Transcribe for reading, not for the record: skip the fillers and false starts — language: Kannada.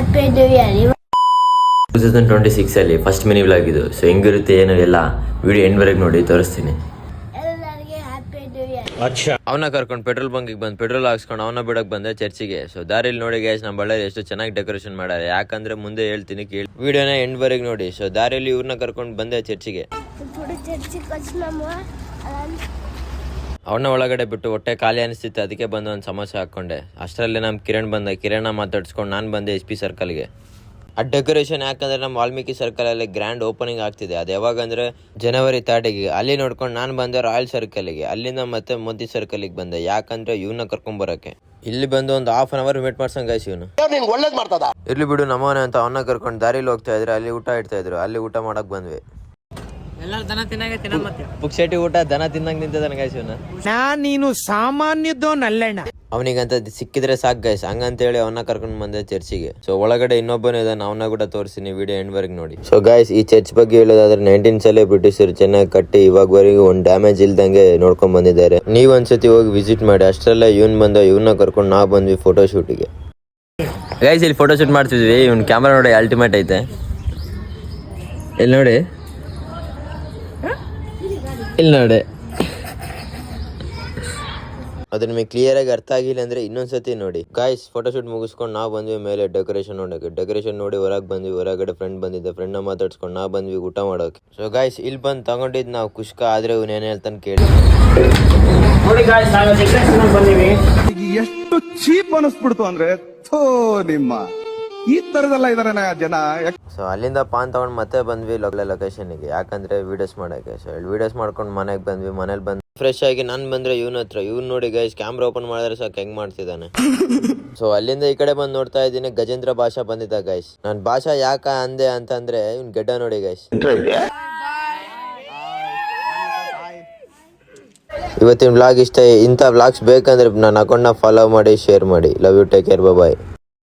Happy new year. 2026 ಅಲ್ಲಿ ಫಸ್ಟ್ ಮಿನಿ ವ್ಲಾಗ್ ಇದು. ಸೊ ಹೆಂಗಿರುತ್ತೆ ಏನು ಎಲ್ಲ ವಿಡಿಯೋ ಎಂಡ್ವರೆಗೆ ನೋಡಿ ತೋರಿಸ್ತೀನಿ. ಎಲ್ಲರಿಗೆ ಹ್ಯಾಪಿ ನ್ಯೂ ಇಯರ್. ಅವನ ಕರ್ಕೊಂಡು ಪೆಟ್ರೋಲ್ ಬಂಕಿಗೆ ಬಂದು ಪೆಟ್ರೋಲ್ ಹಾಕ್ಸ್ಕೊಂಡು ಅವನ ಬಿಡಕ್ ಬಂದೆ ಚರ್ಚಿಗೆ. ಸೊ ದಾರಿಲಿ ನೋಡಿ ಗೈಸ್ ನಮ್ಮ ಬಳ್ಳಾರಿ ಎಷ್ಟು ಚೆನ್ನಾಗಿ ಡೆಕೋರೇಷನ್ ಮಾಡ್ಯಾರೆ, ಯಾಕಂದ್ರೆ ಮುಂದೆ ಹೇಳ್ತೀನಿ ಕೇಳಿ, ವಿಡಿಯೋನ ಎಂಡ್ವರೆಗೆ ನೋಡಿ. ಸೊ ದಾರಿಯಲ್ಲಿ ಇವ್ರನ್ನ ಕರ್ಕೊಂಡು ಬಂದೆ ಚರ್ಚಿಗೆ. ಅವನ ಒಳಗಡೆ ಬಿಟ್ಟು ಹೊಟ್ಟೆ ಖಾಲಿ ಅನಿಸ್ತಿತ್ತು, ಅದಕ್ಕೆ ಬಂದು ಒಂದು ಸಮೋಸೆ ಹಾಕೊಂಡೆ. ಅಷ್ಟರಲ್ಲೇ ನಮ್ಮ ಕಿರಣ್ ಬಂದ, ಕಿರಣ ಮಾತಾಡ್ಸ್ಕೊಂಡು ನಾನು ಬಂದೆ SP ಸರ್ಕಲ್ಗೆ. ಆ ಡೆಕೋರೇಷನ್ ಯಾಕಂದ್ರೆ ನಮ್ಮ ವಾಲ್ಮೀಕಿ ಸರ್ಕಲಲ್ಲಿ ಗ್ರ್ಯಾಂಡ್ ಓಪನಿಂಗ್ ಆಗ್ತಿದೆ. ಅದು ಯಾವಾಗಂದ್ರೆ January 3ಗೆ. ಅಲ್ಲಿ ನೋಡ್ಕೊಂಡು ನಾನು ಬಂದೆ ರಾಯಲ್ ಸರ್ಕಲ್ಗೆ. ಅಲ್ಲಿಂದ ಮತ್ತೆ ಮೋದಿ ಸರ್ಕಲ್ಗೆ ಬಂದೆ, ಯಾಕಂದ್ರೆ ಇವನ್ನ ಕರ್ಕೊಂಬರಕ್ಕೆ. ಇಲ್ಲಿ ಬಂದು ಒಂದು half an hour ವೇಟ್ ಮಾಡ್ಸಂಗ ಗೈಸ್ ಇವನು. ಇರ್ಲಿ ಬಿಡು ನಮ್ಮವನೇ ಅಂತ ಅವನ್ನ ಕರ್ಕೊಂಡು ದಾರಿಲಿ ಹೋಗ್ತಾ ಇದ್ರೆ ಅಲ್ಲಿ ಊಟ ಇಡ್ತಾ ಇದ್ರು, ಅಲ್ಲಿ ಊಟ ಮಾಡಕ್ ಬಂದ್ವಿ. ಪುಕ್ಷೇಟಿ ಊಟ ದನ ತಿನ್ನಂಗ್ ನಿಂತಿದ್ದಾನೆ ಗೈಸ್ ಇವನು. ನೀನು ಸಾಮಾನ್ಯದೋನಲ್ಲಣ್ಣ. ಅವನಿಗಂತ ಸಿಕ್ಕಿದ್ರೆ ಸಾಕು ಗೈಸ್, ಹಂಗಂತೇಳಿ ಅವನ್ನ ಕರ್ಕೊಂಡು ಬಂದೆ ಚರ್ಚಿಗೆ. ಸೊ ಒಳಗಡೆ ಇನ್ನೊಬ್ಬನೇ ಇದ್ದಾನೆ, ಅವನ್ನ ಕೂಡ ತೋರಿಸ್ತೀನಿ, ವಿಡಿಯೋ ಎಂಡ್ವರೆಗೆ ನೋಡಿ. ಸೊ ಗೈಸ್ ಈ ಚರ್ಚ್ ಬಗ್ಗೆ ಹೇಳೋದಾದ್ರೆ 19th ಬ್ರಿಟಿಷರು ಚೆನ್ನಾಗಿ ಕಟ್ಟಿ ಇವಾಗವರೆಗೂ ಒಂದು ಡ್ಯಾಮೇಜ್ ಇಲ್ದಂಗೆ ನೋಡ್ಕೊಂಡ್ ಬಂದಿದ್ದಾರೆ. ನೀವ್ ಒಂದ್ಸತಿ ಹೋಗಿ ವಿಸಿಟ್ ಮಾಡಿ. ಅಷ್ಟರಲ್ಲ ಇವನ್ ಬಂದ, ಇವನ್ನ ಕರ್ಕೊಂಡು ನಾವು ಬಂದ್ವಿ ಫೋಟೋ ಶೂಟಿಗೆ. ಗೈಸ್ ಇಲ್ಲಿ ಫೋಟೋ ಶೂಟ್ ಮಾಡ್ತಿದ್ವಿ. ಇವ್ನ ಕ್ಯಾಮ್ರಾ ನೋಡಿ ಅಲ್ಟಿಮೇಟ್ ಐತೆ. ಇಲ್ಲಿ ನೋಡಿ, ಇಲ್ಲಿ ನೋಡಿ. ಅದು ನಿಮಗೆ ಕ್ಲಿಯರ್ ಆಗಿ ಅರ್ಥ ಆಗಿಲ್ಲ ಅಂದ್ರೆ ಇನ್ನೊಂದ್ಸತಿ ನೋಡಿ. ಗಾಯ್ಸ್ ಫೋಟೋ ಶೂಟ್ ಮುಗಿಸ್ಕೊಂಡು ನಾವು ಬಂದ್ವಿ ಮೇಲೆ ಡೆಕೋರೇಷನ್ ನೋಡೋಕೆ. ಡೆಕೋರೇಷನ್ ನೋಡಿ ಹೊರಗೆ ಬಂದ್ವಿ. ಹೊರಗಡೆ ಫ್ರೆಂಡ್ ಬಂದಿದ್ದೆ, ಫ್ರೆಂಡ್ನ ಮಾತಾಡ್ಸ್ಕೊಂಡು ನಾವು ಬಂದ್ವಿ ಊಟ ಮಾಡೋಕೆ. ಸೊ ಗಾಯ್ಸ್ ಇಲ್ಲಿ ಬಂದು ತಗೊಂಡಿದ್ದು ನಾವು ಕುಷ್ಕ, ಆದ್ರೆ ಇವ್ನು ಏನ್ ಹೇಳ್ತಾನೆ ಕೇಳಿ. ಎಷ್ಟು ಚೀಪ್ ಅನಿಸ್ಬಿಡ್ತು ಅಂದ್ರೆ ನಿಮ್ಮ ಈ ತರದೆಲ್ಲ ಇದಾರೆ ಜನ. ಸೊ ಅಲ್ಲಿಂದ ಪಾನ್ ತಗೊಂಡು ಮತ್ತೆ ಬಂದ್ವಿ ಲೊಕೇಶನ್ಗೆ, ಯಾಕಂದ್ರೆ ವಿಡಿಯೋಸ್ ಮಾಡೋಕೆ. ಸೊ ವಿಡಿಯೋಸ್ ಮಾಡ್ಕೊಂಡು ಮನೆಗೆ ಬಂದ್ವಿ. ಮನೇಲಿ ಬಂದು ಫ್ರೆಶ್ ಆಗಿ ನಾನು ಬಂದ್ರೆ ಇವನ ಹತ್ರ. ಇವ್ನು ನೋಡಿ ಗೈಸ್ ಕ್ಯಾಮ್ರಾ ಓಪನ್ ಮಾಡಿದ್ರೆ ಸಾಕು ಹೆಂಗ್ ಮಾಡ್ತಿದ್ದಾನೆ. ಸೊ ಅಲ್ಲಿಂದ ಈ ಕಡೆ ಬಂದು ನೋಡ್ತಾ ಇದ್ದೀನಿ, ಗಜೇಂದ್ರ ಭಾಷಾ ಬಂದಿದ್ದ ಗೈಸ್. ನಾನು ಭಾಷಾ ಯಾಕ ಅಂದೆ ಅಂತಂದ್ರೆ ಇವ್ನ ಗೆಡ್ಡ ನೋಡಿ ಗೈಸ್. ಇವತ್ತಿನ ವ್ಲಾಗ್ ಇಷ್ಟ. ಇಂಥ ವ್ಲಾಗ್ಸ್ ಬೇಕಂದ್ರೆ ನನ್ನ ಅಕೌಂಟ್ನ ಫಾಲೋ ಮಾಡಿ, ಶೇರ್ ಮಾಡಿ. Love you, take care, bye.